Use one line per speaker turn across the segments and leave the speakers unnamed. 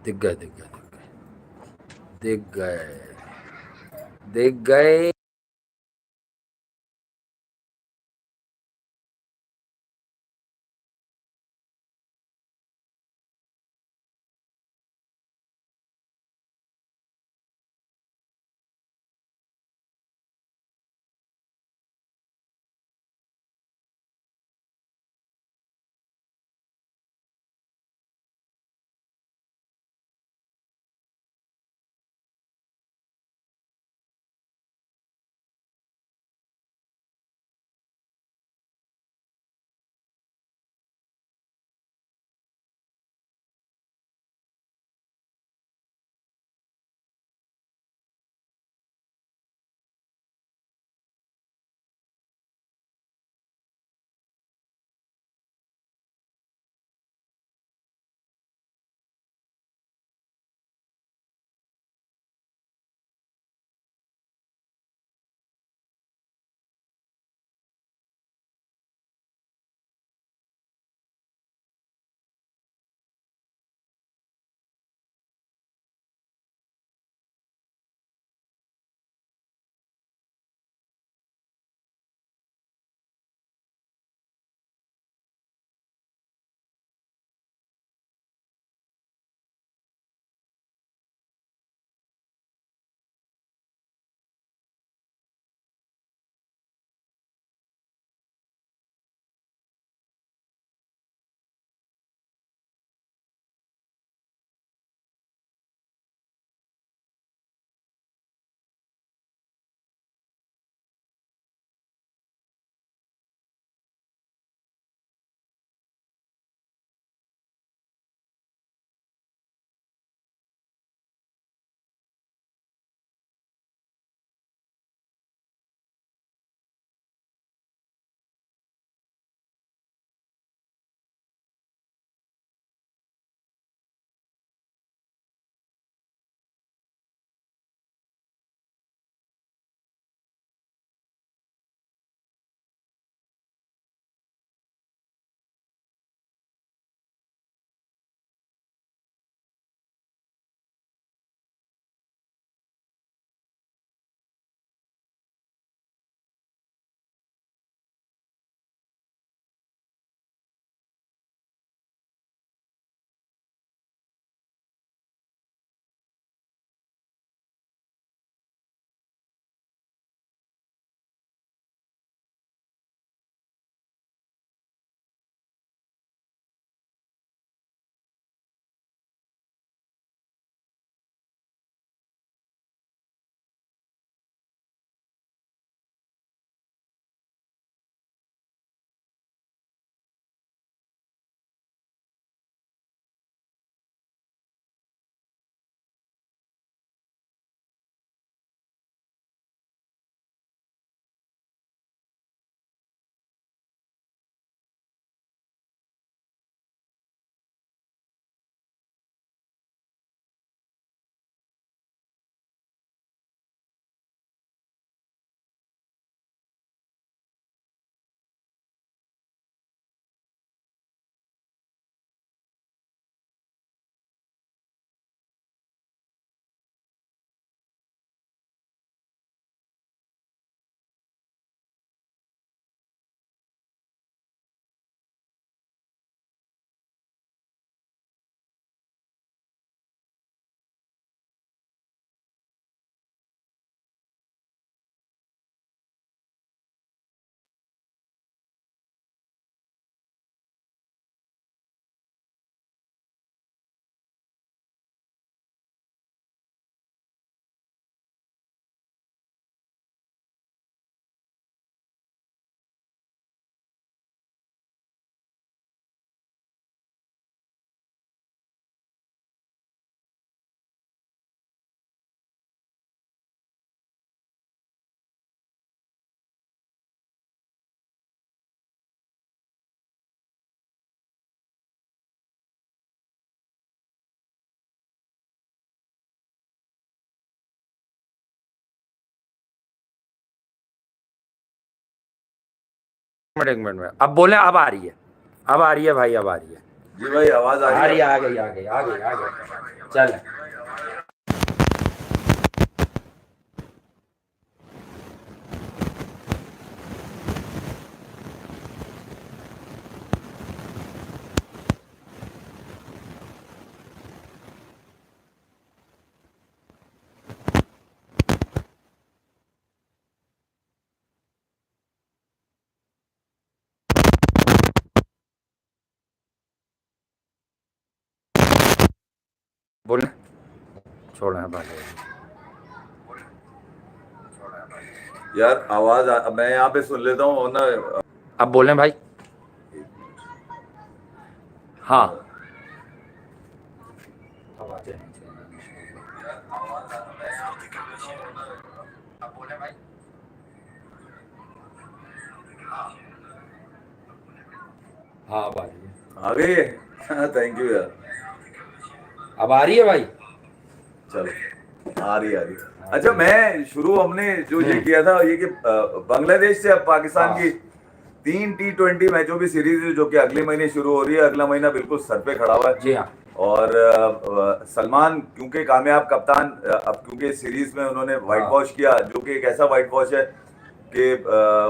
दिख गए, दिख गए, दिख गए, दिख गए, दिख गए। मिनट, एक मिनट में अब बोले, अब आ रही है, अब आ रही है भाई, अब आ रही है।
जी भाई आवाज आ रही है?
आ गई आ गई आ गई आ गई। चल बोल, छोड़ना भाई।
यार मैं यहाँ पे सुन लेता हूँ ना।
अब बोलें भाई। हाँ हाँ भाई
आ गई है? थैंक यू यार।
अब आ रही है भाई।
चलो आ रही है। अच्छा मैं शुरू हमने जो ये किया था ये कि बांग्लादेश से अब पाकिस्तान की 3 T20 मैचों की सीरीज है जो कि अगले महीने शुरू हो रही है। अगला महीना बिल्कुल सर पे खड़ा हुआ है।
जी हाँ।
और सलमान क्योंकि कामयाब कप्तान, अब क्योंकि सीरीज में उन्होंने व्हाइट वॉश किया जो कि एक ऐसा व्हाइट वॉश है कि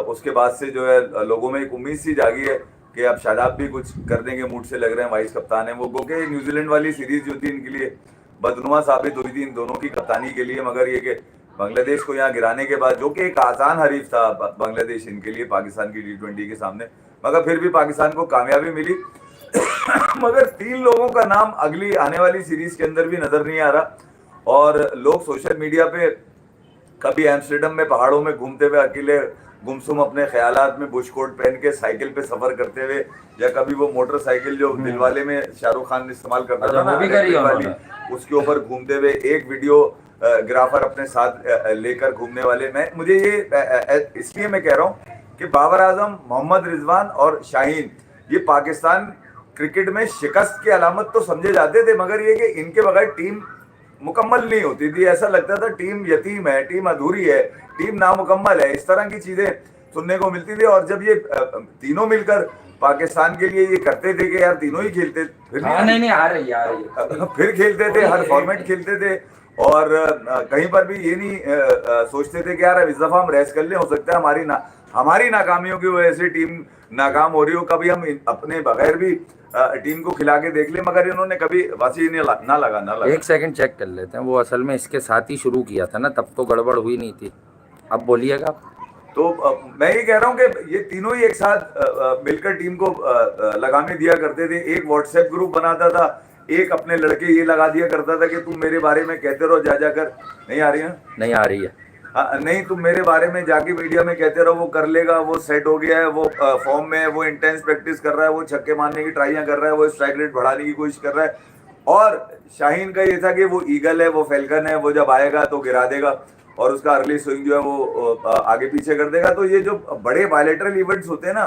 उसके बाद से जो है लोगों में एक उम्मीद सी जागी है कि अब शादाब भी कुछ करने के मूड से लग रहे हैं। वाइस कप्तान है वो, क्योंकि न्यूजीलैंड वाली सीरीज जो थी इनके लिए बदनुमा साबित हुई थी इन दोनों की कप्तानी के लिए। मगर ये कि बांग्लादेश को यहाँ गिराने के बाद, जो कि एक आसान हरीफ था बांग्लादेश इनके लिए पाकिस्तान की T20 के सामने, मगर फिर भी पाकिस्तान को कामयाबी मिली। मगर 3 लोगों का नाम अगली आने वाली सीरीज के अंदर भी नजर नहीं आ रहा। और लोग सोशल मीडिया पे कभी एम्स्टर्डम में पहाड़ों में घूमते हुए अकेले गुमसुम अपने ख्यालात में बुश कोट पहन के साइकिल पे सफर करते हुए, या कभी वो मोटरसाइकिल जो दिलवाले में शाहरुख खान इस्तेमाल करता था ना,
वो भी करी है
वाली, उसके ऊपर घूमते हुए एक वीडियो ग्राफर अपने साथ लेकर घूमने वाले। मुझे ये इसलिए मैं कह रहा हूँ कि बाबर आजम, मोहम्मद रिजवान और शाहीन ये पाकिस्तान क्रिकेट में शिकस्त की अलामत तो समझे जाते थे, मगर ये कि इनके बगैर टीम मुकम्मल नहीं होती थी। ऐसा लगता था टीम यतीम है, टीम अधूरी है, टीम नामुकम्मल है, इस तरह की चीजें सुनने को मिलती थी। और जब ये तीनों मिलकर पाकिस्तान के लिए ये करते थे कि यार तीनों ही खेलते, फिर
नहीं आ रही है
फिर खेलते थे, हर फॉर्मेट खेलते थे। और कहीं पर भी ये नहीं सोचते थे कि यार अब इस दफा हम रेस्ट कर ले, हो सकता है हमारी नाकामियों की वजह से टीम नाकाम हो रही हो, कभी हम अपने बगैर भी टीम को खिला के देख ले। मगर इन्होंने कभी वसी ना लगा।
एक सेकंड चेक कर लेते हैं, वो असल में इसके साथ ही शुरू किया था ना, तब तो गड़बड़ हुई नहीं थी। अब बोलिएगा।
तो मैं ये कह रहा हूँ कि ये तीनों ही एक साथ मिलकर टीम को लगामे दिया करते थे। एक व्हाट्सएप ग्रुप बनाता था, एक अपने लड़के ये लगा दिया करता था कि तुम मेरे बारे में कहते रहो जा कर। नहीं आ रही है?
नहीं आ रही है।
हाँ, नहीं तुम मेरे बारे में जाके मीडिया में कहते रहो, वो कर लेगा, वो सेट हो गया है, वो फॉर्म में है, वो इंटेंस प्रैक्टिस कर रहा है, वो छक्के मारने की ट्राइयां कर रहा है, वो स्ट्राइक रेट बढ़ाने की कोशिश कर रहा है। और शाहीन का ये था कि वो ईगल है, वो फैल्कन है, वो जब आएगा तो गिरा देगा और उसका अर्ली स्विंग जो है वो आगे पीछे कर देगा। तो ये जो बड़े बायलेटरल इवेंट्स होते हैं ना,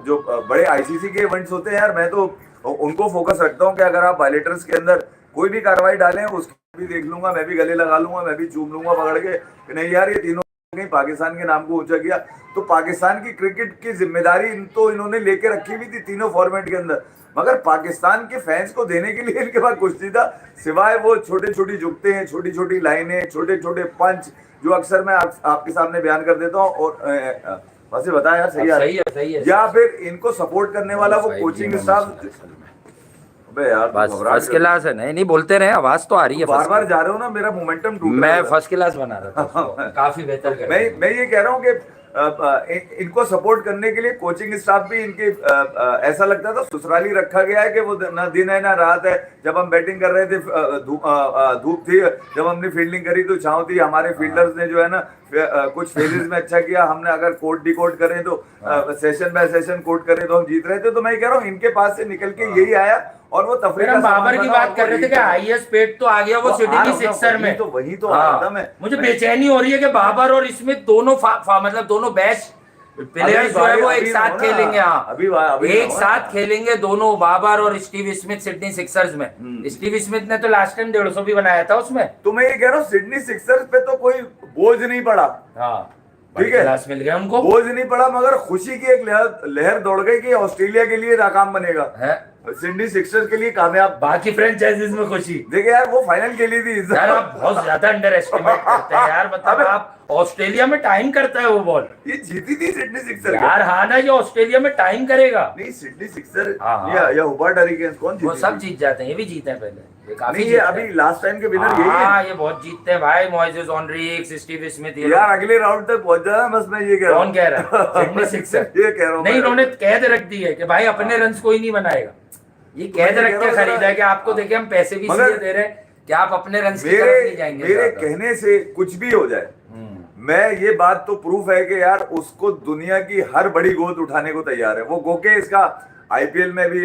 जो बड़े आईसीसी के इवेंट्स होते हैं यार, मैं तो उनको फोकस रखता हूँ कि अगर आप बायलेटर्स के अंदर कोई भी कार्रवाई डालें उसको भी देख लूंगा, मैं भी गले लगा लूंगा, मैं भी चूम लूंगा पकड़ के कि नहीं यार ये तीनों कहीं पाकिस्तान के नाम को ऊंचा किया। तो पाकिस्तान की क्रिकेट की जिम्मेदारी तो इन्होंने लेके रखी हुई थी तीनों फॉर्मेट के अंदर, मगर पाकिस्तान के फैंस को देने के लिए इनके पास कुछ नहीं था सिवाय वो छोटे छोटी जुगते हैं, छोटी छोटी लाइनें, छोटे छोटे पंच जो अक्सर मैं आपके सामने बयान कर देता हूँ। और वैसे बता यार, सही है। या फिर इनको सपोर्ट करने वाला वो कोचिंग स्टाफ। अबे यार
फर्स्ट क्लास है। नहीं बोलते रहे, आवाज तो आ रही है।
बार जा रहे हो ना, मेरा मोमेंटम टूट रहा है।
मैं फर्स्ट क्लास बना रहा था काफी बेहतर।
मैं ये कह रहा हूँ कि इनको सपोर्ट करने के लिए कोचिंग स्टाफ भी इनके ऐसा लगता था ससुराली रखा गया है कि वो ना दिन है ना रात है। जब हम बैटिंग कर रहे थे धूप थी, जब हमने फील्डिंग करी तो छांव थी। हमारे फील्डर्स ने जो है ना कुछ फेजेस में अच्छा किया, हमने अगर कोट डिकोड करें तो सेशन बाय सेशन कोट करें तो हम जीत रहे थे। तो मैं कह रहा हूँ इनके पास से निकल के यही आया। और वो तफरीह
बाबर की बात कर रहे थे कि हाईएस्ट पेड तो आ गया वो सिडनी सिक्सर में।
तो वही तो आ रहा था मैं।
मुझे बेचैनी हो रही है कि बाबर और स्मिथ दोनों मतलब दोनों बेस्ट प्लेयर्स जो है वो एक साथ खेलेंगे। हाँ एक साथ खेलेंगे दोनों, बाबर और स्टीव स्मिथ सिडनी सिक्सर्स में। स्टीव स्मिथ ने तो लास्ट टाइम 150 भी बनाया था उसमें।
तो मैं ये कह रहा हूँ सिडनी सिक्सर्स पे तो कोई बोझ नहीं पड़ा।
हाँ
ठीक है,
मिल गया उनको,
बोझ नहीं पड़ा, मगर खुशी की एक लहर दौड़ गई कि ऑस्ट्रेलिया के लिए नाकाम बनेगा। सिडनी सिक्सर्स के लिए कामयाब।
बाकी फ्रेंचाइजीज में खुशी।
देखिए यार, वो फाइनल खेली थी
यार, आप बहुत ज्यादा अंडर एस्टिमेट करते हैं यार। मतलब आप ऑस्ट्रेलिया में टाइम करता है वो बॉल।
ये जीती थी सिडनी सिक्सर
यार। हाँ ना, ये ऑस्ट्रेलिया में टाइम करेगा।
नहीं, सिडनी सिक्सर
हाँ,
या होबार्ट हरिकेन्स कौन जीती?
वो सब जीत जाते हैं, ये भी जीते हैं पहले। ये काफी
ये अभी लास्ट टाइम के विनर यही है।
हाँ, ये बहुत जीतते हैं भाई। Moises Henriques, Steve Smith.
यार अगले राउंड तक पहुंच जाए, बस मैं ये कह रहा हूँ।
कौन कह रहा है? Sydney sixer.
ये कह रहा हूँ
नहीं, इन्होंने कैद रख दी है कि भाई अपने रन कोई नहीं बनाएगा। ये कैद रख के खरीदा है कि आपको देखे हम पैसे भी इसलिए दे रहे हैं कि आप अपने रन की तरफ नहीं जाएंगे।
मेरे कहने से कुछ भी हो जाए, मैं ये बात तो प्रूफ है कि यार उसको दुनिया की हर बड़ी गोद उठाने को तैयार है वो। गोके इसका आईपीएल में भी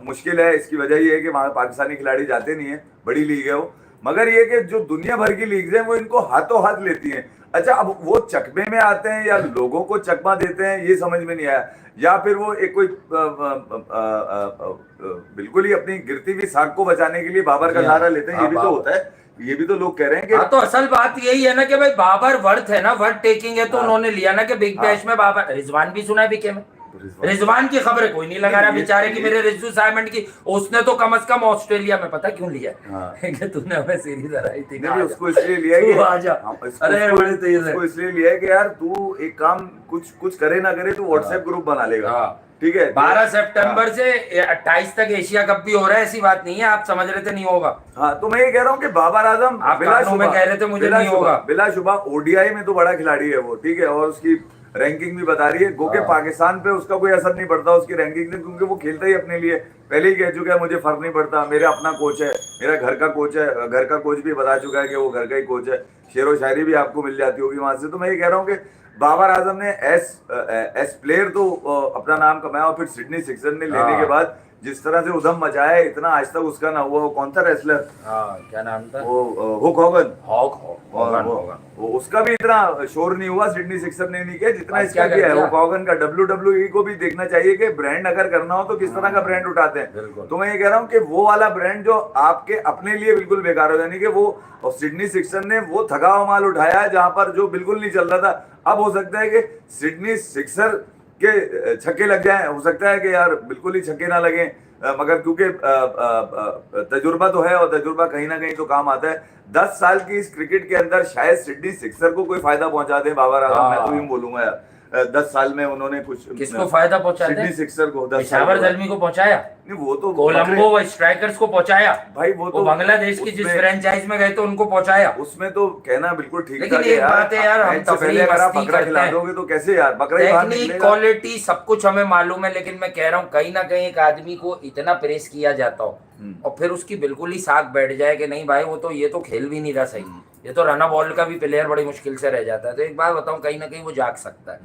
मुश्किल है। इसकी वजह ये है कि वहां पाकिस्तानी खिलाड़ी जाते नहीं है, बड़ी लीग है वो। मगर ये कि जो दुनिया भर की लीग्स हैं वो इनको हाथों हाथ लेती हैं। अच्छा, अब वो चकमे में आते हैं या लोगों को चकमा देते हैं, ये समझ में नहीं आया। या फिर वो एक कोई बिल्कुल ही अपनी गिरती हुई साख को बचाने के लिए बाबर का सहारा लेते हैं। ये भी तो होता है, ये भी तो लोग कह रहे हैं कि
हाँ, तो असल बात यही है ना कि भाई बाबर वर्थ है ना, वर्थ टेकिंग है। तो उन्होंने लिया ना कि बिग बैश में बाबर। रिजवान भी सुना है बीके में। रिजवान की खबरें कोई नहीं लगा रहा बेचारे की। मेरे रिजू साइमंड की, उसने तो कम से कम ऑस्ट्रेलिया में पता क्यों लिया कि तूने हमें सीरीज हराई थी।
नहीं, उसको इसलिए लिया कि
आजा। अरे बड़े तेज है।
उसको इसलिए लिया कि यार तू एक काम कुछ करे ना करे, तू व्हाट्सएप ग्रुप बना लेगा। ठीक है,
12 सितंबर से 28 तक एशिया कप भी हो रहा है। ऐसी बात नहीं है, आप समझ रहे थे नहीं होगा।
हाँ, तो मैं ये कह रहा हूँ कि बाबर आजम
आप कानों में कह रहे थे मुझे नहीं होगा।
बिला शुबा ओडीआई में तो बड़ा खिलाड़ी है वो, ठीक है, और उसकी रैंकिंग भी बता रही है। गोके पाकिस्तान पे उसका कोई असर नहीं पड़ता उसकी रैंकिंग से, क्योंकि वो खेलता ही अपने लिए। पहले ही कह चुका है मुझे फर्क नहीं पड़ता, मेरा अपना कोच है, मेरा घर का कोच है। घर का कोच भी बता चुका है कि वो घर का ही कोच है। शेरो शायरी भी आपको मिल जाती होगी वहां से। तो मैं ये कह रहा हूँ कि बाबर आजम ने एस प्लेयर तो अपना नाम कमाया, और फिर सिडनी सिक्सर ने लेने के बाद जिस तरह से उधम मचाया है, इतना आज तक उसका ना हुआ। वो कौन था रेसलर,
क्या नाम था?
वो हुक हॉगन।
हॉगन
उसका भी इतना शोर नहीं हुआ, सिडनी सिक्सर ने नहीं किया जितना इसका किया है। हुक हॉगन का WWE को भी देखना चाहिए कि ब्रांड अगर करना हो तो किस तरह का ब्रांड उठाते हैं। तो मैं ये कह रहा हूँ कि वो वाला ब्रांड जो आपके अपने लिए बिल्कुल बेकार हो, यानी कि वो सिडनी सिक्सर ने वो थका हुआ माल उठाया है जहां पर जो बिल्कुल नहीं चल रहा था। अब हो सकता है कि सिडनी सिक्सर के छक्के लग जाए, हो सकता है कि यार बिल्कुल ही छक्के ना लगे, मगर क्योंकि तजुर्बा तो है और तजुर्बा कहीं ना कहीं तो काम आता है। 10 साल की इस क्रिकेट के अंदर शायद सिडनी सिक्सर को कोई फायदा पहुंचा दे बाबर आजम, मैं तो यूं बोलूंगा यार। 10 साल में उन्होंने कुछ
किसको फायदा पहुंचाया?
सिडनी सिक्सर को।
पेशावर ज़ल्मी को पहुंचाया
नहीं, वो तो
कोलंबो स्ट्राइकर्स को पहुंचाया
भाई। वो तो
बांग्लादेश की जिस फ्रेंचाइज में गए तो उनको पहुंचाया।
उसमें तो कहना बिल्कुल ठीक,
लेकिन एक बात है यार, हम तफरीह मस्ती करते हैं
दोगे तो कैसे यार, बकरा ही बाहर निकलेगा।
क्वालिटी सब कुछ हमें मालूम है, लेकिन मैं कह रहा हूँ कहीं ना कहीं एक आदमी को इतना प्रेस किया जाता हो और फिर उसकी बिल्कुल ही साख बैठ जाए कि नहीं भाई वो तो ये तो खेल भी नहीं रहा सही, ये तो रन बॉल का भी प्लेयर बड़ी मुश्किल से रह जाता है। तो एक बात बताऊं, कहीं ना कहीं वो जाग सकता है।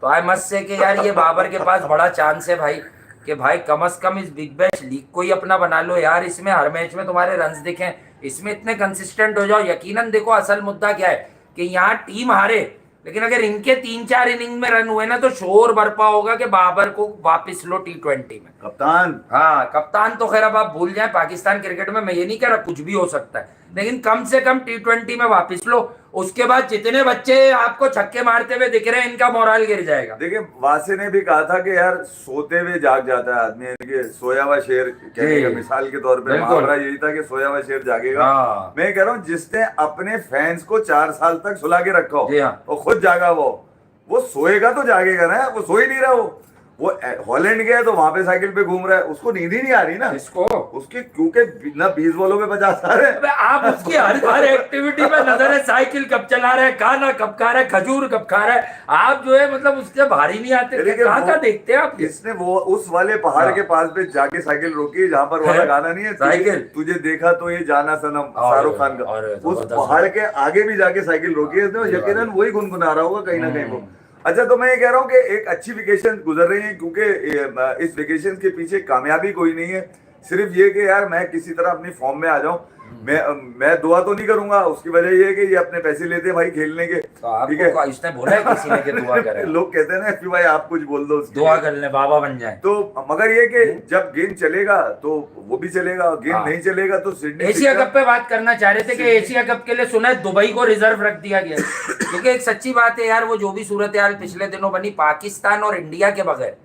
तो आई मस्ट से कि यार ये बाबर के पास बड़ा चांस है भाई, कि भाई कम से कम इस बिग बैश लीग को ही अपना बना लो यार। इसमें हर मैच में तुम्हारे रन्स दिखें, इसमें इतने कंसिस्टेंट हो जाओ। यकीनन देखो असल मुद्दा क्या है कि यहाँ टीम हारे, लेकिन अगर इनके 3-4 इनिंग में रन हुए ना तो शोर बरपा होगा कि बाबर को वापस लो T20 में
कप्तान।
हाँ, कप्तान तो खैर अब आप भूल जाएं, पाकिस्तान क्रिकेट में मैं ये नहीं कह रहा कुछ भी हो सकता है, लेकिन कम से कम T20 में वापस लो। उसके बाद जितने बच्चे आपको छक्के मारते हुए दिख रहे हैं, इनका मोरल गिर जाएगा।
देखिए, वासे ने भी कहा था कि यार सोते हुए जाग जाता है आदमी, यानी कि सोया हुआ शेर कहने का मिसाल के तौर पे मुहावरा यही था कि सोया हुआ शेर जागेगा। मैं कह रहा हूँ जिसने अपने फैंस को 4 साल तक सुला के रखा हो और खुद जागा वो सोएगा तो जागेगा ना। वो सो ही नहीं रहा, वो हॉलैंड गया तो वहां पे साइकिल पे घूम रहा है, उसको नींद ही नहीं आ रही ना।
इसको
उसके क्योंकि ना 20 बॉलों पे 50 आ रहे हैं।
आप उसकी हर एक्टिविटी में नजर है, साइकिल कब चला रहा है, खाना कब खा रहा है, खजूर कब खा रहा है। आप जो है मतलब उससे भारी नहीं आते, कहाँ देखते हैं आप?
इसने वो उस वाले पहाड़ के पास पे जाके साइकिल रोकी जहाँ पर वाला गाना नहीं है, साइकिल तुझे देखा तो ये जाना सनम, शाहरुख खान का। उस पहाड़ के आगे भी जाके साइकिल रोकी है, यकीनन वही गुनगुना रहा होगा कहीं ना कहीं वो। अच्छा, तो मैं ये कह रहा हूँ कि एक अच्छी वेकेशन गुजर रही है, क्योंकि इस वेकेशन के पीछे कामयाबी कोई नहीं है, सिर्फ ये कि यार मैं किसी तरह अपनी फॉर्म में आ जाऊं। मैं दुआ तो नहीं करूंगा, उसकी वजह ये है कि ये अपने पैसे लेते हैं भाई खेलने के।
ठीक है, इसने बोला है किसी ने कि दुआ करें?
लोग कहते हैं ना कि भाई आप कुछ बोल दो,
दुआ कर ले बाबा बन जाए।
तो मगर ये कि जब गेम चलेगा तो वो भी चलेगा, गेम नहीं चलेगा तो सिडनी।
एशिया कप पे बात करना चाह रहे थे कि एशिया कप के लिए सुना है दुबई को रिजर्व रख दिया गया, क्योंकि एक सच्ची बात है यार, वो जो भी सूरत हाल पिछले दिनों बनी, पाकिस्तान और इंडिया के बगैर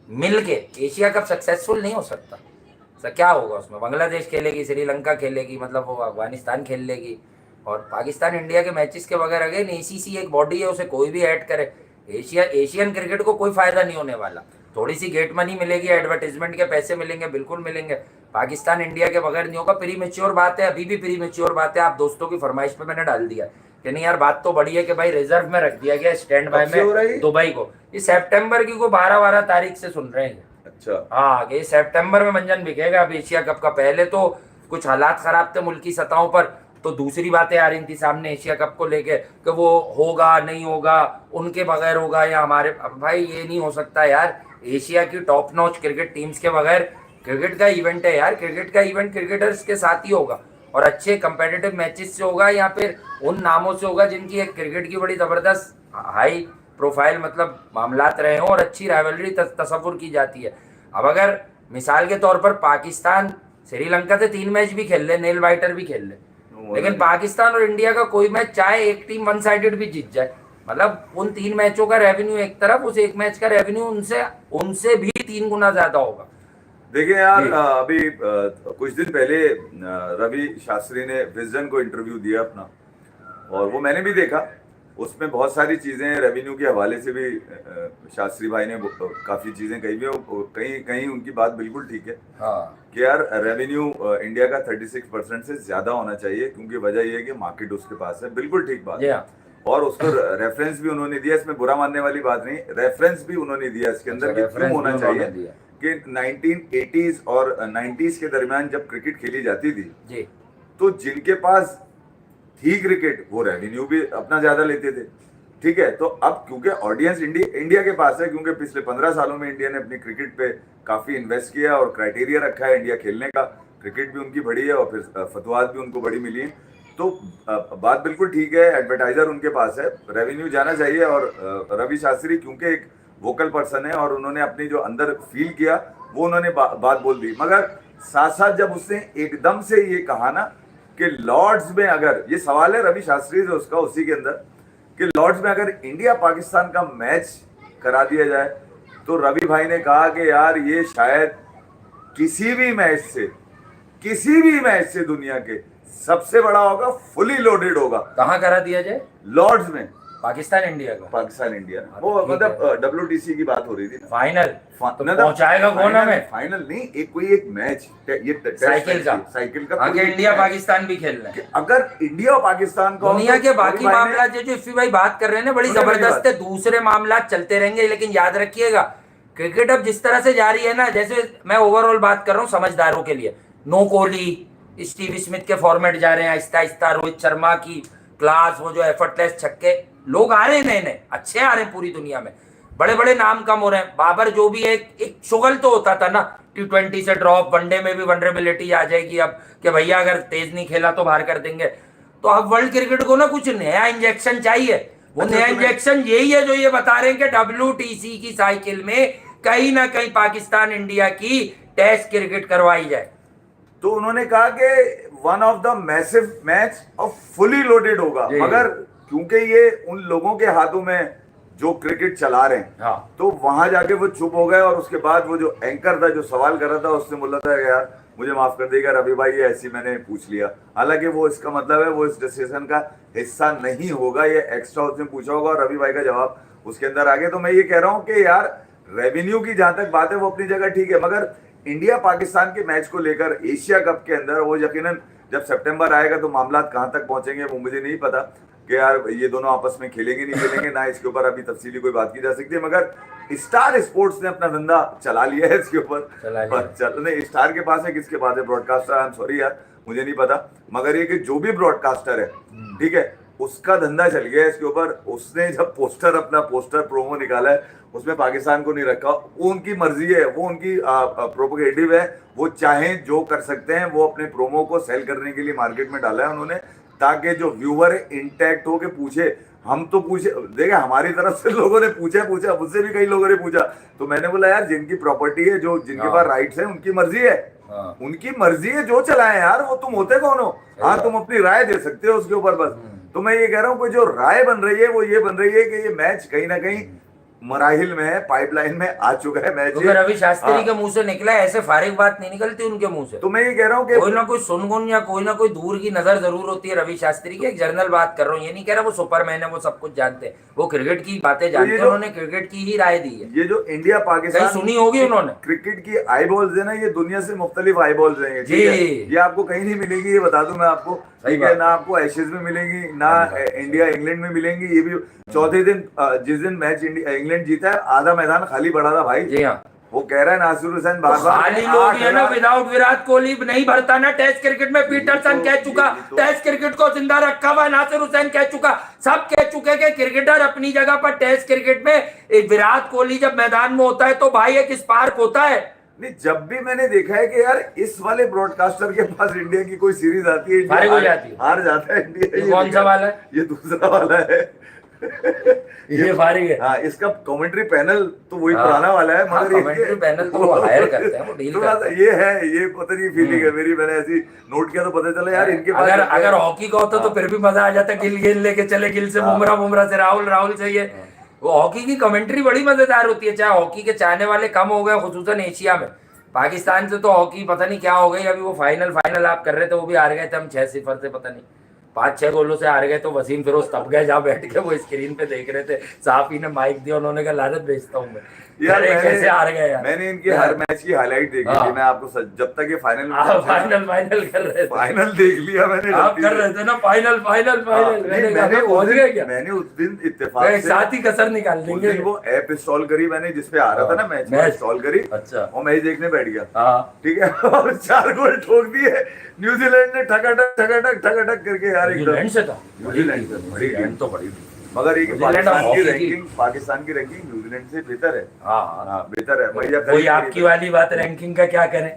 मिलके एशिया कप सक्सेसफुल नहीं हो सकता। सर क्या होगा उसमें? बांग्लादेश खेलेगी, श्रीलंका खेलेगी, मतलब वो अफगानिस्तान खेल लेगी। और पाकिस्तान इंडिया के मैचेस के बगैर अगेन एसीसी एक बॉडी है, उसे कोई भी ऐड करे। एशियन क्रिकेट को कोई फायदा नहीं होने वाला। थोड़ी सी गेट मनी मिलेगी, एडवर्टीजमेंट के पैसे मिलेंगे, बिल्कुल मिलेंगे। पाकिस्तान इंडिया के बगैर नहीं होगा। प्री मेच्योर बात है, अभी भी प्री मेच्योर बात है। आप दोस्तों की फरमाइश पे मैंने डाल दिया कि नहीं यार, बात तो बड़ी है कि भाई रिजर्व में रख दिया गया स्टैंड बाय में दुबई को। ये सितंबर की को 12 तारीख से सुन रहे हैं।
अच्छा,
हाँ, ये सितंबर में मंजन बिकेगा। अब एशिया कप का पहले तो कुछ हालात खराब थे मुल्की सतहों पर, तो दूसरी बातें आ रही थी सामने एशिया कप को लेके कि वो होगा नहीं होगा, उनके बगैर होगा या हमारे। अब भाई ये नहीं हो सकता यार। एशिया की टॉप नॉच क्रिकेट टीम्स के बगैर क्रिकेट का इवेंट है यार। क्रिकेट का इवेंट क्रिकेटर्स के साथ ही होगा और अच्छे कंपेटिटिव मैचेस से होगा या फिर उन नामों से होगा जिनकी एक क्रिकेट की बड़ी जबरदस्त हाई प्रोफाइल मतलब मामलात रहे हों और अच्छी राइवलरी तस्वुर की जाती है। अब अगर मिसाल के तौर पर पाकिस्तान श्रीलंका से 3 मैच भी खेल ले, नेल बाइटर भी खेल ले, लेकिन पाकिस्तान और इंडिया का कोई मैच चाहे एक टीम वन साइडेड भी जीत जाए, मतलब उन 3 मैचों का रेवेन्यू एक तरफ, उस एक मैच का रेवेन्यू उनसे भी 3 गुना ज्यादा होगा।
देखिए यार, अभी कुछ दिन पहले रवि शास्त्री ने विजन को इंटरव्यू दिया अपना, और वो मैंने भी देखा। उसमें बहुत सारी चीजें रेवेन्यू के हवाले से भी शास्त्री भाई ने काफी चीजें कही भी, कहीं कहीं उनकी बात बिल्कुल ठीक है।
हाँ,
कि यार रेवेन्यू इंडिया का 36% से ज्यादा होना चाहिए, क्योंकि वजह ये है कि मार्केट उसके पास है। बिल्कुल ठीक बात है। और उसको रेफरेंस भी उन्होंने दिया, इसमें बुरा मानने वाली बात नहीं, रेफरेंस भी उन्होंने दिया इसके अंदर कि क्यों होना चाहिए कि 1980s और 90s के दरमियान जब क्रिकेट खेली जाती थी
जी,
तो जिनके पास थी क्रिकेट वो रेवेन्यू भी अपना ज्यादा लेते थे। ठीक है, तो अब क्योंकि ऑडियंस इंडिया के पास है, क्योंकि पिछले 15 सालों में इंडिया ने अपनी क्रिकेट पे काफी इन्वेस्ट किया और क्राइटेरिया रखा है इंडिया खेलने का, क्रिकेट भी उनकी बड़ी है और फिर फतवात भी उनको बड़ी मिली है, तो बात बिल्कुल ठीक है। एडवर्टाइजर उनके पास है, रेवेन्यू जाना चाहिए। और रवि शास्त्री क्योंकि एक वोकल पर्सन है और उन्होंने अपनी जो अंदर फील किया वो उन्होंने बात बोल दी। मगर साथ साथ जब उसने एकदम से ये कहा ना कि लॉर्ड्स में, अगर ये सवाल है रवि शास्त्री से उसका उसी के अंदर, कि लॉर्ड्स में अगर इंडिया पाकिस्तान का मैच करा दिया जाए, तो रवि भाई ने कहा कि यार ये शायद किसी भी मैच से दुनिया के सबसे बड़ा होगा, फुली लोडेड होगा।
कहाँ करा दिया जाए?
लॉर्ड्स में,
पाकिस्तान इंडिया का।
पाकिस्तान इंडिया, वो मतलब WTC की बात हो रही थी ना,
फाइनल तो पहुंचाएगा कौन हमें?
फाइनल नहीं, एक मैच, ये साइकिल का
आगे इंडिया पाकिस्तान भी खेल रहे हैं।
अगर इंडिया और पाकिस्तान को,
दुनिया के बाकी मामला जो इफ्फी भाई बात कर रहे हैं ना, बड़ी जबरदस्त है, दूसरे मामला चलते रहेंगे, लेकिन याद रखिएगा क्रिकेट अब जिस तरह से जारी है ना, जैसे मैं ओवरऑल बात कर रहा हूँ समझदारों के लिए, नो कोहली, स्टीव स्मिथ के फॉर्मेट जा रहे हैं आहिस्ता आहिस्ता, रोहित शर्मा की क्लास, वो जो एफर्टलेस छक्के, लोग आ रहे हैं नए नए, अच्छे आ रहे हैं पूरी दुनिया में, बड़े बड़े नाम कम हो रहे हैं। बाबर जो भी एक शुगल तो होता था ना, T20 से ड्रॉप, वनडे में भी वनरेबिलिटी आ जाएगी अब कि भैया अगर तेज नहीं खेला तो बाहर कर देंगे। तो अब वर्ल्ड क्रिकेट को ना कुछ नया इंजेक्शन चाहिए। वो नया इंजेक्शन यही है जो ये बता रहे हैं कि WTC की साइकिल में कहीं ना कहीं पाकिस्तान इंडिया की टेस्ट क्रिकेट करवाई जाए।
तो उन्होंने कहा कि one of the massive match और फुली लोडेड होगा, मगर क्योंकि ये उन लोगों के हाथों में जो क्रिकेट चला रहे हैं,
हाँ,
तो वहां जाके वो चुप हो गए। और उसके बाद वो जो एंकर था जो सवाल कर रहा था, उसने बोला था यार मुझे माफ कर देगा रवि भाई, ये ऐसी मैंने पूछ लिया। हालांकि वो इसका मतलब है वो इस डिस्कशन का हिस्सा नहीं होगा, ये एक्स्ट्रा उसने पूछा होगा और रवि भाई का जवाब उसके अंदर आ गया। तो मैं ये कह रहा हूँ कि यार रेवेन्यू की जहां तक बात है वो अपनी जगह ठीक है, मगर इंडिया पाकिस्तान के मैच को लेकर एशिया कप के अंदर वो यकीनन जब सितंबर आएगा तो मामला कहां तक पहुंचेंगे वो मुझे नहीं पता कि यार ये दोनों आपस में खेलेंगे नहीं खेलेंगे ना, इसके ऊपर अभी तफसीली कोई बात की जा सकती है। मगर स्टार स्पोर्ट्स ने अपना धंधा चला लिया है इसके ऊपर, नहीं स्टार के पास है, किसके पास है, ब्रॉडकास्टर, आई एम सॉरी यार मुझे नहीं पता, मगर ये कि जो भी ब्रॉडकास्टर है, ठीक है, उसका धंधा चल गया है इसके ऊपर। उसने जब अपना पोस्टर प्रोमो निकाला है उसमें पाकिस्तान को नहीं रखा, वो उनकी मर्जी है, वो उनकी प्रोपोगेटिव है, वो चाहें जो कर सकते हैं। वो अपने प्रोमो को सेल करने के लिए मार्केट में डाला है उन्होंने, ताकि जो व्यूअर है इंटैक्ट हो के पूछे। हम तो पूछे, देखिए हमारी तरफ से लोगों ने पूछा, मुझसे भी कई लोगों ने पूछा, तो मैंने बोला यार जिनकी प्रॉपर्टी है, जो जिनके पास राइट्स है, उनकी मर्जी है, उनकी मर्जी है, जो चलाए यार, वो तुम होते कौन हो? हाँ, तुम अपनी राय दे सकते हो उसके ऊपर बस। तो मैं ये कह रहा हूँ कि जो राय बन रही है वो ये बन रही है कि ये मैच कहीं ना कहीं मराहिल में है, पाइपलाइन में आ चुका है मैच।
क्योंकि रवि शास्त्री के मुंह से निकला है, ऐसे फारिग बात नहीं निकलती उनके मुंह से।
तो मैं ये कह रहा हूँ कि
कोई ना कोई सुनगुन या कोई ना कोई दूर की नजर जरूर होती है रवि शास्त्री की। एक जनरल बात कर रहा हूँ, ये नहीं कह रहा वो सुपरमैन है, वो सब कुछ जानते हैं, वो क्रिकेट की बातें जानते हैं, उन्होंने क्रिकेट की ही राय दी है।
ये जो इंडिया पाकिस्तान
सुनी होगी उन्होंने,
क्रिकेट की आई बॉल्स है ना, ये दुनिया से मुख्तलिफ आई बॉल्स हैं जी। ये आपको कहीं नहीं मिलेगी, ये बता दूं मैं आपको, ठीक है ना? आपको एशेज में मिलेंगी ना, इंडिया इंग्लैंड में मिलेंगी। ये भी चौथे दिन जिस दिन मैच इंग्लैंड जीता है, आधा मैदान खाली पड़ा था भाई।
जी हाँ,
वो कह रहा है नासिर हुसैन बार-बार
खाली लोग है ना, विदाउट विराट कोहली नहीं भरता ना टेस्ट क्रिकेट में। पीटरसन कह चुका, टेस्ट क्रिकेट को जिंदा रखा हुआ। नासिर हुसैन कह चुका, सब कह चुके कि क्रिकेटर अपनी जगह पर टेस्ट क्रिकेट में विराट कोहली जब मैदान में होता है तो भाई एक स्पार्क होता है।
नहीं, जब भी मैंने देखा है कि यार इस वाले ब्रॉडकास्टर के पास इंडिया की कोई सीरीज आती है,
फारिग हो जाती है,
हार जाता है इंडिया।
ये कौन सा वाला है?
ये दूसरा वाला है।
ये फारिग है।
हाँ, इसका कमेंट्री पैनल तो वही पुराना वाला है, मगर
कमेंट्री पैनल तो वो हायर करते हैं, वो डील करते हैं।
ये है, ये पता नहीं फीलिंग है मेरी, मैंने ऐसी नोट किया तो पता चला यार इनके पास
अगर हॉकी का होता तो फिर भी मजा आ जाता। गिल लेके चले, गिल से बुमराह से राहुल से। ये वो हॉकी की कमेंट्री बड़ी मजेदार होती है, चाहे हॉकी के चाहने वाले कम हो गए, खुसूसन एशिया में। पाकिस्तान से तो हॉकी पता नहीं क्या हो गई, अभी वो फाइनल आप कर रहे थे, वो भी हार गए थे हम 6-0 से, पता नहीं 5-6 गोलों से हार गए। तो वसीम फिरोज तब गए जहाँ बैठ के वो स्क्रीन पे देख रहे थे, साफी ने माइक दिया, उन्होंने कहा लानत भेजता हूँ मैं यार, कैसे हार गए यार।
मैंने इनके हर मैच की हाईलाइट देखी थी, मैं आपको जब तक ये फाइनल
कर रहे थे,
फाइनल देख लिया मैंने,
आप कर रहे थे ना फाइनल।
मैंने उस दिन इत्तेफाक से
साथ ही कसर निकाल देंगे।
वो ऐप इंस्टॉल करी मैंने जिसपे आ रहा था ना मैच इंस्टॉल करी,
अच्छा,
और मैच देखने बैठ गया, ठीक है। और 4 गोल ठोक दिए न्यूजीलैंड ने, ठकाठक करके यार।
न्यूजीलैंड से था,
न्यूजीलैंड
तो बड़ी
मगर एक पाकिस्तान की रैंकिंग न्यूजीलैंड से बेहतर है। हाँ, बेहतर है भैया।
कोई आपकी वाली बात रैंकिंग का क्या करें,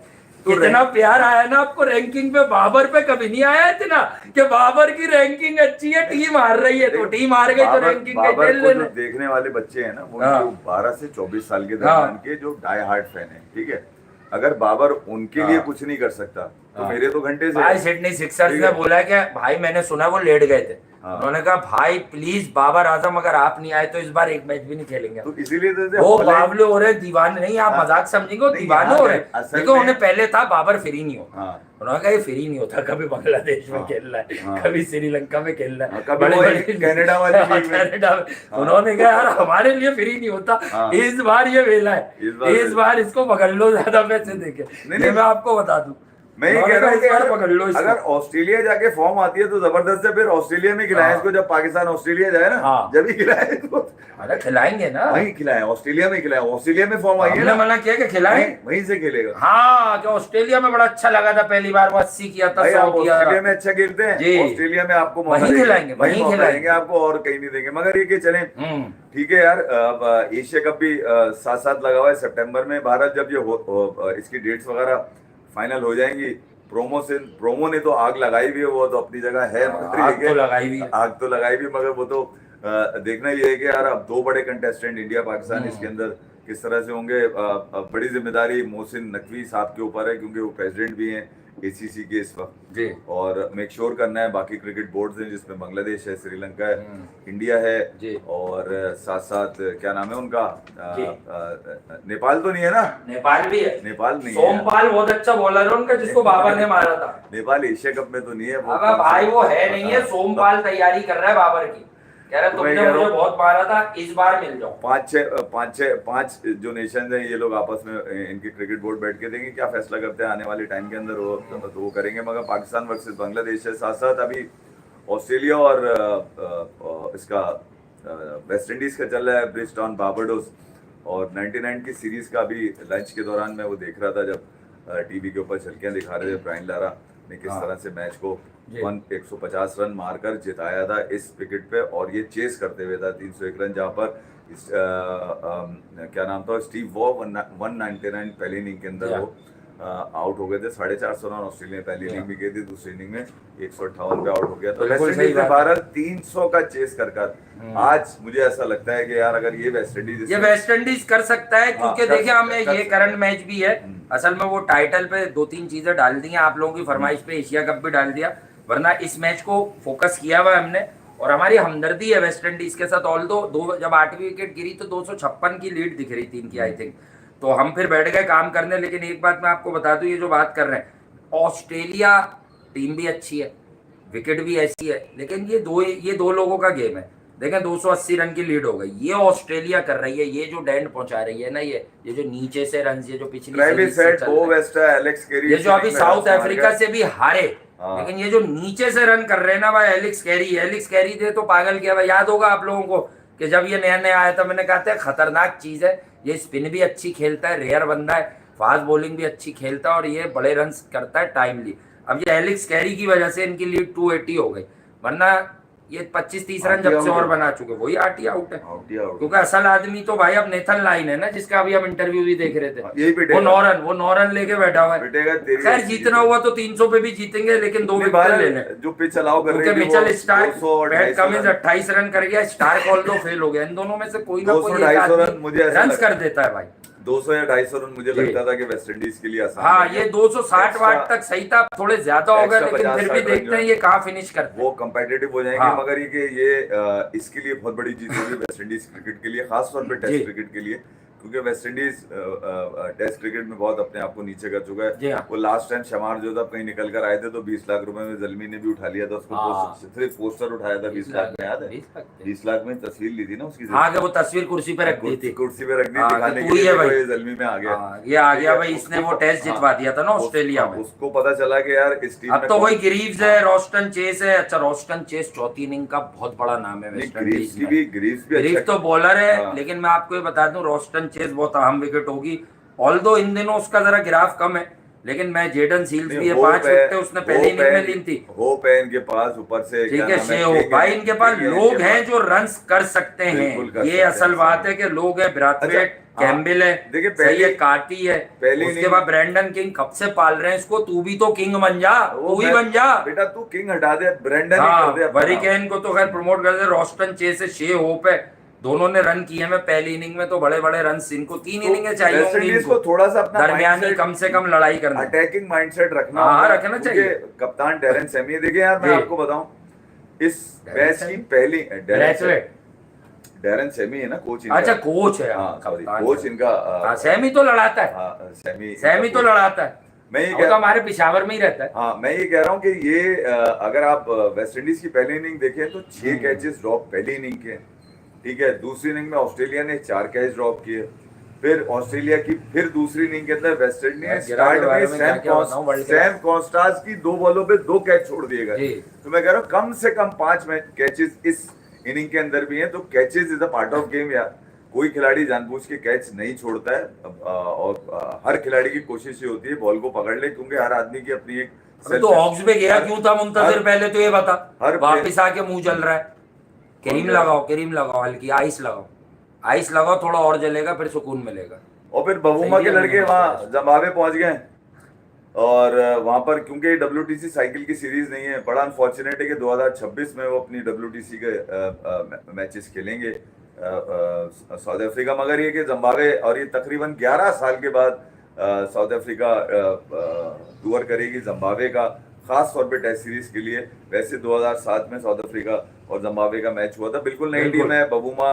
इतना प्यार आया ना आपको रैंकिंग पे, बाबर पे कभी नहीं आया इतना कि बाबर की रैंकिंग अच्छी है, टीम हार रही है तो टीम हार गई तो रैंकिंग
जो देखने वाले बच्चे हैं ना, वो 12 से 24 साल के दरमियान के जो डाई हार्ड फैन है, ठीक है, अगर बाबर उनके लिए कुछ नहीं कर सकता तो मेरे तो घंटे से।
भाई सिडनी सिक्सर्स ने बोला कि भाई मैंने सुना वो लेट गए थे, उन्होंने कहा भाई प्लीज बाबर आजम अगर आप नहीं आए तो इस बार एक मैच भी नहीं खेलेंगे।
तो इसीलिए
वो बावले हो रहे, दीवाने नहीं, आप मजाक समझेंगे, दीवाने हो रहे। देखो उन्हें पहले था बाबर फ्री नहीं होता, उन्होंने कहा ये फ्री नहीं होता, कभी बांग्लादेश में खेल रहा है, कभी श्रीलंका में खेल रहा है,
कभी कनाडा
में। उन्होंने कहा यार हमारे लिए फ्री नहीं होता, इस बार ये वेला है, इस बार इसको पकड़ लो, ज्यादा पैसे देके। मैं आपको बता दूं,
मैं ये कह रहा हूँ कि अगर ऑस्ट्रेलिया जाके फॉर्म आती है तो जबरदस्त है, फिर ऑस्ट्रेलिया में खिलाएं इसको। जब पाकिस्तान ऑस्ट्रेलिया जाए ना, जब ही खिलाएं तो
अरे खिलाएंगे ना,
वहीं खिलाएं, ऑस्ट्रेलिया में खिलाएं। ऑस्ट्रेलिया में फॉर्म आई है ना,
मना किया कि खिलाएं,
वहीं से खेलेगा।
हाँ, कि ऑस्ट्रेलिया में बड़ा अच्छा लगा था, पहली बार 80 किया था, 100 किया।
ऑस्ट्रेलिया में अच्छा खेलते हैं, ऑस्ट्रेलिया में आपको
वहीं खिलाएंगे, वहीं खिलाएंगे
आपको, और कहीं नहीं देंगे। मगर ये कि चलें, ठीक है यार, एशिया कप भी साथ साथ लगा हुआ है सितंबर में। भारत जब ये इसकी डेट्स वगैरह फाइनल हो जाएंगी, प्रोमो ने तो आग लगाई भी है, वो तो अपनी जगह है, आग तो लगाई भी, मगर वो तो देखना ये है कि यार अब 2 बड़े कंटेस्टेंट इंडिया पाकिस्तान इसके अंदर किस तरह से होंगे। बड़ी जिम्मेदारी मोहसिन नकवी साहब के ऊपर है, क्योंकि वो प्रेसिडेंट भी हैं ACC के इस वक्त, और मेक श्योर करना है बाकी क्रिकेट बोर्ड्स हैं, जिसमें बांग्लादेश है, श्रीलंका है, इंडिया है, और साथ साथ क्या नाम है उनका, नेपाल तो नहीं है ना? नेपाल भी है, नेपाल नहीं है।
सोमपाल बहुत अच्छा बॉलर है उनका, जिसको बाबर ने मारा था।
नेपाल एशिया कप में तो नहीं है
भाई, वो है नहीं है। सोमपाल तैयारी कर रहा है बाबर की, कह रहा तुमने मुझे बहुत मारा था, इस बार मिल जाओ।
5 जो नेशंस हैं, ये लोग आपस में इनके क्रिकेट बोर्ड बैठ के देंगे क्या फैसला करते हैं आने वाले टाइम के अंदर, वो करेंगे। मगर पाकिस्तान वर्सेस बांग्लादेश है, साथ साथ अभी ऑस्ट्रेलिया और इसका वेस्ट इंडीज का चल रहा है, ब्रिस्टॉन बारबाडोस, और 99 की सीरीज का भी लंच के दौरान मैं वो देख रहा था, जब टीवी के ऊपर झलकियां दिखा रहे थे ब्रायन लारा ने किस तरह से मैच को 150 रन मारकर जिताया था इस विकेट पे, और ये चेस करते हुए था 301 रन, जहाँ पर क्या नाम था, स्टीव वॉ 199 पहली इनिंग के अंदर वो आउट हो गए थे। 450 रन ऑस्ट्रेलिया ने पहली इनिंग भी की थी, दूसरी इनिंग में 158 पे आउट हो गया। तो वेस्ट इंडीज ने भारत 300 का चेस कर आज मुझे ऐसा लगता है कि यार अगर ये वेस्ट इंडीज
कर सकता है, क्योंकि देखिए हमें ये करंट मैच भी है, असल में वो टाइटल पे 2-3 चीजें डाल दी हैं, आप लोगों की फरमाइश पे एशिया कप भी डाल दिया, वरना इस मैच को फोकस किया हुआ हमने। और हमारी हमदर्दी है वेस्ट इंडीज के साथ। ऑल दो जब 8वीं विकेट गिरी तो 256 की लीड दिख रही थी इनकी आई थिंक, तो हम फिर बैठ गए काम करने। लेकिन एक बात मैं आपको बता दूं, ये जो बात कर रहे हैं, ऑस्ट्रेलिया टीम भी अच्छी है, विकेट भी ऐसी है, लेकिन ये दो लोगों का गेम है। देखें 280 रन की लीड हो गई, ये ऑस्ट्रेलिया कर रही है, ये जो डेंट पहुंचा रही है ना, ये जो नीचे से रन, ये जो पिछली
ट्रेविस हेड, बो वेस्टर, एलेक्स कैरी,
ये जो अभी साउथ अफ्रीका से भी हारे, लेकिन ये जो नीचे से रन कर रहे हैं ना भाई, एलेक्स कैरी थे तो पागल किया भाई। याद होगा आप लोगों को कि जब ये नया नया आया था, मैंने कहा था खतरनाक चीज है, ये स्पिन भी अच्छी खेलता है, रेयर बंदा है, फास्ट बॉलिंग भी अच्छी खेलता है और ये बड़े रन करता है टाइमली। अब ये एलेक्स कैरी की वजह से इनकी लीड 280 हो गई, वरना ये 25-30 रन जब से और बना चुके, वही आउट है। क्योंकि असल आदमी तो भाई अब नेथन लाइन है ना, जिसका अभी हम इंटरव्यू भी देख रहे थे, वो 9 रन लेके बैठा हुआ है। खैर जीतना हुआ तो 300 पे भी जीतेंगे, लेकिन 2 विकेट ले लें।
जो पिच अलाउ कर रही है,
Mitchell Starc, PAT Cummins 28 run कर गया, स्टार्क ऑल दो फेल हो गया। इन दोनों में से कोई ना कोई रन कर देता है भाई।
200 या 250 रन मुझे लगता था कि वेस्ट इंडीज के लिए आसान
हाँ, ये 260 वाट तक सही था, थोड़े ज्यादा हो गए, लेकिन फिर भी देखते हैं ये कहाँ फिनिश करते हैं।
वो कंपेटिटिव हो जाएंगे। हाँ। मगर ये इसके लिए बहुत बड़ी चीज होगी वेस्ट इंडीज क्रिकेट के लिए, खासतौर पे टेस्ट क्रिकेट के लिए, क्योंकि वेस्ट इंडीज टेस्ट क्रिकेट में बहुत अपने आप को नीचे कर चुका है। वो लास्ट टाइम शमार जो था कहीं निकल कर आए थे तो 20 लाख रुपए में जलमी ने भी उठा लिया था उसको, सिर्फ पोस्टर उठाया था 20 लाख में, याद है? 20 लाख में तस्वीर ली थी ना उसकी।
हाँ, वो तस्वीर कुर्सी पे रख दी थी,
कुर्सी पे रख दी दिखाने के लिए जलमी में आ गया।
ये आ गया भाई, इसने वो टेस्ट जितवा दिया था ना ऑस्ट्रेलिया में।
उसको पता चला कि यार इस टीम
अब तो वही ग्रीव्स है, रोस्टन चेस है। अच्छा, रोस्टन चेस चौथी इनिंग का बहुत बड़ा नाम है वेस्ट इंडीज में। ग्रीव्स तो बॉलर है, लेकिन मैं आपको ये बता दूं रोस्टन चेस बहुत अहम विकेट होगी। ऑल्दो इन दिनों उसका जरा ग्राफ कम है, लेकिन मैं जेडन सील्स भी है, 5 विकेट उसने पहली इनिंग में ली थी।
होप है इनके पास ऊपर से,
ठीक है शेह हो भाई, इनके पास लोग हैं जो रन्स कर सकते हैं, ये असल बात है कि लोग है। ब्राथवेट, कैम्बल है, देखिए पहले कार्टी है, उसके बाद ब्रेंडन किंग कब से पाल रहे हैं इसको। तू भी तो किंग बन जा, तू ही बन जा
बेटा, तू किंग हटा दे, ब्रेंडन ही कर दे।
वरिकेन को तो खैर प्रमोट कर दे, रोस्टन चेस है, शेह होप है, दोनों ने रन किए हैं पहली इनिंग में, तो बड़े बड़े रन इनको 3 इनिंगें चाहिए होंगी इनको,
थोड़ा सा अपना
दरमियानी कम से कम लड़ाई करना,
अटैकिंग माइंडसेट रखना,
रखना चाहिए।
कप्तान डेरेन सेमी, देखिए यार मैं आपको बताऊं, इस मैच की पहली डेरेन सेमी है ना कोच इनका।
अच्छा, कोच है,
कोच इनका।
सेमी तो लड़ाता है, सेमी तो लड़ाता है।
मैं ये
तो हमारे पिशावर में ही रहता है।
हाँ, मैं ये कह रहा हूँ कि ये अगर आप वेस्ट इंडीज की पहली इनिंग देखें तो 6 कैचेस ड्रॉप पहली इनिंग के, ठीक है। दूसरी इनिंग में ऑस्ट्रेलिया ने 4 कैच ड्रॉप किए, फिर ऑस्ट्रेलिया की फिर दूसरी इनिंग के अंदर वेस्ट इंडीज स्टार्ट में सैम कॉन्स्टास की 2 बॉलों पे 2 कैच छोड़ दिए गए। तो मैं कह रहा हूँ कम से कम 5 कैचेस इस इनिंग के अंदर भी हैं, तो catches is a part of game यार। कोई खिलाड़ी जानबूझ के कैच नहीं छोड़ता है, और हर खिलाड़ी की कोशिश ये होती है बॉल को पकड़ ले, क्योंकि हर आदमी की अपनी एक।
तो ऑक्स पे गया क्यों था मुंतजिर, पहले तो ये बता, वापिस आके मुंह जल रहा है। क्रीम लगाओ, हल्की आइस लगाओ, थोड़ा और जलेगा, फिर सुकून मिलेगा।
और फिर बबूमा के लड़के वहाँ जिम्बाब्वे पहुंच गए, और वहां पर क्योंकि WTC साइकिल की सीरीज नहीं है, बड़ा अनफॉर्चुनेट है कि 2026 में वो अपनी WTC के मैचेस खेलेंगे साउथ अफ्रीका। मगर ये कि जिम्बाब्वे, और ये तकरीबन 11 साल के बाद साउथ अफ्रीका टूर करेगी जिम्बाब्वे का, खास तौर पे टेस्ट सीरीज के लिए। वैसे 2007 में साउथ अफ्रीका और जिम्बाब्वे का मैच हुआ था, बिल्कुल नई टीम है। बबूमा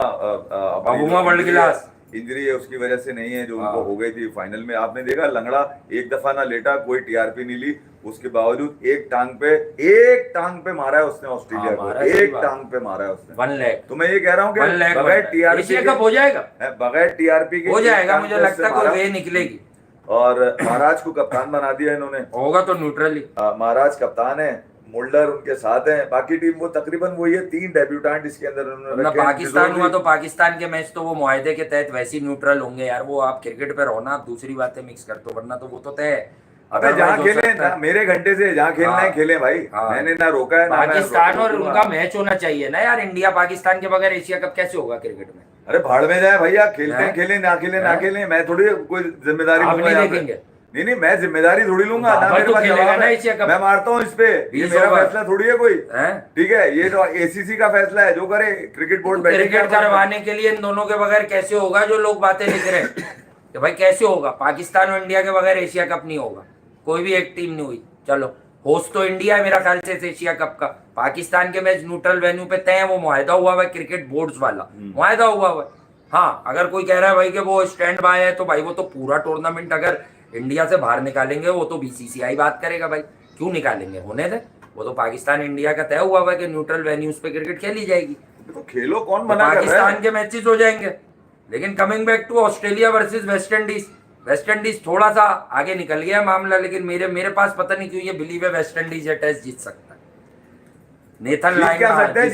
वर्ल्ड क्लास,
इंजरी है उसकी वजह से नहीं है जो उनको हो गई थी फाइनल में। आपने देखा लंगड़ा एक दफा ना लेटा, कोई TRP नहीं ली, उसके बावजूद एक टांग पे मारा है उसने ऑस्ट्रेलिया को, एक टांग पे मारा है उसने
1 लाख।
तो मैं ये कह रहा हूँ कि बगैर TRP
कब हो जाएगा,
बगैर TRP के
हो जाएगा, मुझे लगता है कोई वे निकलेगी।
और महाराज को कप्तान बना दिया इन्होंने,
होगा तो न्यूट्रली।
महाराज कप्तान है, मुल्डर उनके साथ है, बाकी टीम वो तकरीबन वही है, 3 डेब्यूटेंट इसके अंदर उन्होंने।
पाकिस्तान हुआ तो पाकिस्तान के मैच तो वो मुआहदे के तहत वैसे ही न्यूट्रल होंगे यार। वो आप क्रिकेट पे रहो ना, आप दूसरी बातें मिक्स कर दो, वरना तो वो तो तय है।
अबे जहाँ खेले ना, मेरे घंटे से जहाँ खेलना है खेले भाई, मैंने ना रोका है।
पाकिस्तान और उनका मैच होना चाहिए ना यार। इंडिया पाकिस्तान के बगैर एशिया कप कैसे होगा क्रिकेट में?
अरे भाड़ में जाए भैया, खेलते हैं खेले, ना खेले, मैं थोड़ी कोई जिम्मेदारी नहीं, मैं जिम्मेदारी थोड़ी लूंगा ना, मेरे पास जवाब है, मैं मारता हूँ इस पे, ये मेरा फैसला थोड़ी है कोई, ठीक है। ये तो ACC का फैसला है, जो करे क्रिकेट बोर्ड बैठे।
क्रिकेट करवाने के लिए इन दोनों के बगैर कैसे होगा? जो लोग बातें लिख रहे हैं कि भाई कैसे होगा, पाकिस्तान और इंडिया के बगैर एशिया कप नहीं होगा, कोई भी एक टीम नहीं हुई। चलो होस्ट तो इंडिया है मेरा ख्याल से इस एशिया कप का। पाकिस्तान के मैच न्यूट्रल वेन्यू पे तय है, वो मुआहदा हुआ हुआ है क्रिकेट बोर्ड्स वाला, मुआहदा हुआ हुआ है। हाँ, अगर कोई कह रहा है भाई कि वो स्टैंड बाय है, तो भाई वो तो पूरा टूर्नामेंट अगर इंडिया से बाहर निकालेंगे वो तो बीसीसीआई बात करेगा भाई, क्यों निकालेंगे, होने दे। वो तो पाकिस्तान इंडिया का तय हुआ हुआ है कि न्यूट्रल वेन्यूज पे क्रिकेट खेली जाएगी,
तो खेलो, कौन
तो
मना कर रहा है?
पाकिस्तान के मैचेस हो जाएंगे। लेकिन coming back to Australia versus West Indies, West Indies थोड़ा सा आगे निकल गया मामला, लेकिन मेरे पास पता नहीं क्यों ये बिलीव है वेस्ट इंडीज ये टेस्ट जीत सकता है। नेथन
जीत
लाइन
क्या सकता है?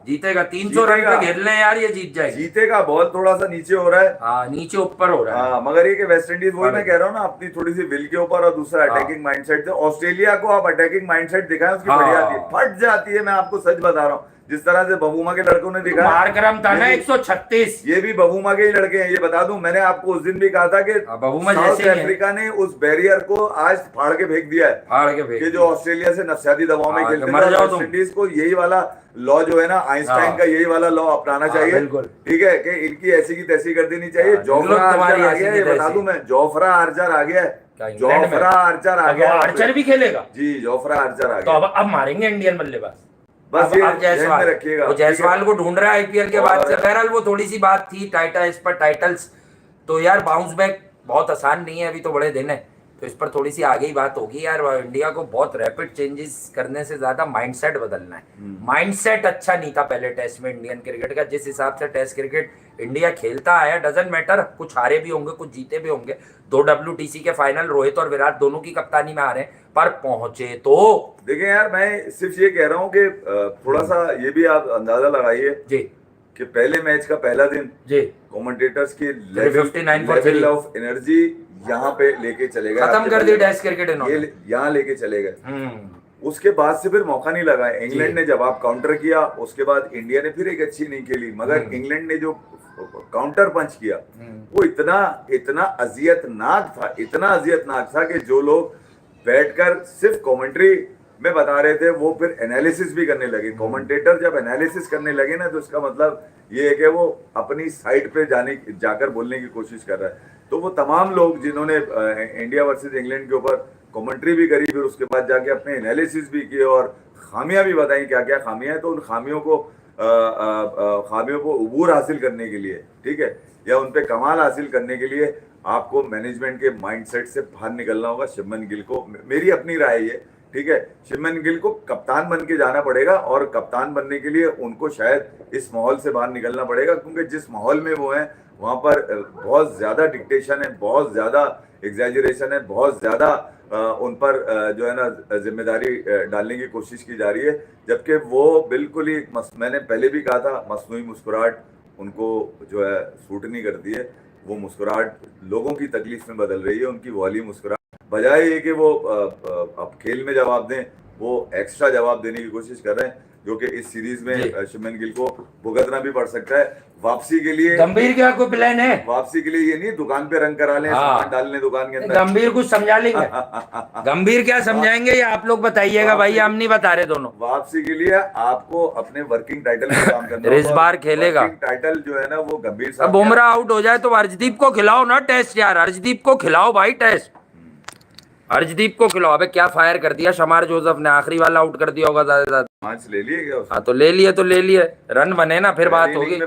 जीतेगा 300 रन पे घेर ले यार, ये जीत जाएगी।
जीतेगा, बॉल थोड़ा सा नीचे हो रहा है,
हाँ नीचे ऊपर हो रहा है।
हाँ, मगर ये कि वेस्ट इंडीज, वही मैं कह रहा हूँ ना, अपनी थोड़ी सी विल के ऊपर और दूसरा अटैकिंग माइंडसेट से। ऑस्ट्रेलिया को आप अटैकिंग माइंडसेट दिखाएं, उसकी बढ़िया आती है, फट जाती है। मैं आपको सच बता रहा हूँ, जिस तरह से बबूमा के लड़कों ने दिखाया,
मार्करम था ना 136,
ये भी बबूमा के ही लड़के हैं। ये बता दूं, मैंने आपको उस दिन भी कहा था कि
बबूमा
साउथ
जैसे ही है।
अफ्रीका ने उस बैरियर को आज फाड़ के फेंक दिया है,
फाड़ के फेंक
कि जो ऑस्ट्रेलिया से नफसियाती दबाव में
हाँ,
खेलते
मर
थे।
जाओ
वेस्ट
तुम।
इंडीज को यही वाला लॉ जो है ना, आइंस्टाइन का यही वाला लॉ अपनाना चाहिए,
बिल्कुल।
ठीक है, कि इनकी ऐसी की तैसी कर देनी चाहिए। जोफ्रा आर्चर आ गया है, ये बता दूं मैं, जोफ्रा आर्चर आ गया है, जोफ्रा आर्चर आ गया है।
आर्चर भी खेलेगा
जी, जोफ्रा आर्चर आ
तो
गया।
अब मारेंगे इंडियन बल्लेबाज।
बस ये
अब
ध्यान में रखिएगा,
वो जायसवाल को ढूंढ रहा है आईपीएल के बाद से। बहरहाल वो थोड़ी सी बात थी इस पर टाइटल्स, तो यार बाउंस बैक बहुत आसान नहीं है, अभी तो बड़े दिन है, तो इस पर थोड़ी सी आगे ही बात होगी यार। इंडिया को बहुत रैपिड चेंजेस करने से ज्यादा माइंडसेट बदलना है। माइंडसेट अच्छा नहीं था पहले टेस्ट में इंडियन क्रिकेट का, जिस हिसाब से टेस्ट क्रिकेट इंडिया खेलता आया, डजंट मैटर, कुछ हारे भी होंगे कुछ जीते भी होंगे। 2 WTC के फाइनल रोहित और विराट दोनों की कप्तानी में आ रहे हैं, पर पहुंचे तो
देखिए यार, मैं सिर्फ ये कह रहा हूँ कि थोड़ा सा ये भी आप अंदाजा लगाइए
जी
कि पहले मैच का पहला दिन
जी
कमेंटेटर्स की
359 for 3
लेवल ऑफ एनर्जी यहाँ पे लेके चले गए,
खत्म कर दी टेस्ट क्रिकेट इन्होंने,
ये यहाँ लेके चले गए। उसके बाद से फिर मौका नहीं लगा। इंग्लैंड ने जवाब काउंटर किया, उसके बाद इंडिया ने फिर एक अच्छी नहीं खेली, मगर इंग्लैंड ने जो काउंटर पंच किया वो इतना अजियतनाक था, इतना अजियतनाक था कि जो लोग बैठकर सिर्फ कमेंट्री में बता रहे थे, वो फिर एनालिसिस भी करने लगे। कमेंटेटर जब एनालिसिस करने लगे ना, तो इसका मतलब ये है कि वो अपनी साइड पे जाकर बोलने की कोशिश कर रहा है। तो वो तमाम लोग जिन्होंने इंडिया वर्सेस इंग्लैंड के ऊपर कमेंट्री भी करी, फिर उसके बाद जाके अपने एनालिसिस भी किए और खामियां भी बताई, क्या क्या खामियां हैं, तो उन खामियों को उबूर हासिल करने के लिए, ठीक है, या उन पे कमाल हासिल करने के लिए आपको मैनेजमेंट के माइंडसेट से बाहर निकलना होगा। शुभमन गिल को, मेरी अपनी राय है, ठीक है, शुभमन गिल को कप्तान बन के जाना पड़ेगा, और कप्तान बनने के लिए उनको शायद इस माहौल से बाहर निकलना पड़ेगा, क्योंकि जिस माहौल में वो हैं वहाँ पर बहुत ज़्यादा डिक्टेशन है, बहुत ज़्यादा एग्जैजरेशन है, बहुत ज़्यादा उन पर जो है ना जिम्मेदारी डालने की कोशिश की जा रही है, जबकि वो बिल्कुल ही मैंने पहले भी कहा था, मसनूई मुस्कुराहट उनको जो है सूट नहीं करती है। वो मुस्कुराहट लोगों की तकलीफ में बदल रही है, उनकी वाली मुस्कुराहट, बजाय ये कि वो अब खेल में जवाब दें, वो एक्स्ट्रा जवाब देने की कोशिश कर रहे हैं, जो कि इस सीरीज में शुभमन गिल को भुगतना भी पड़ सकता है। वापसी के लिए
गंभीर क्या कोई प्लान है?
वापसी के लिए ये नहीं दुकान पे रंग करा लें, सामान डाल लें दुकान के अंदर।
गंभीर कुछ समझा लेंगे। गंभीर क्या समझाएंगे ये आप लोग बताइएगा भाई, हम नहीं बता रहे दोनों।
वापसी के लिए आपको अपने वर्किंग टाइटल पे काम करना होगा।
इस बार खेलेगा
टाइटल जो है ना वो गंभीर साहब,
बुमराह आउट हो जाए तो अर्शदीप को खिलाओ ना टेस्ट यार, अर्शदीप को खिलाओ भाई टेस्ट, अर्शदीप को खिलाओ। अबे क्या फायर कर दिया शमार जोसेफ ने, आखिरी वाला आउट कर दिया होगा ज्यादा।
5 ले लिए क्या?
हाँ तो ले लिए, तो ले लिए, रन बने ना, फिर बात होगी।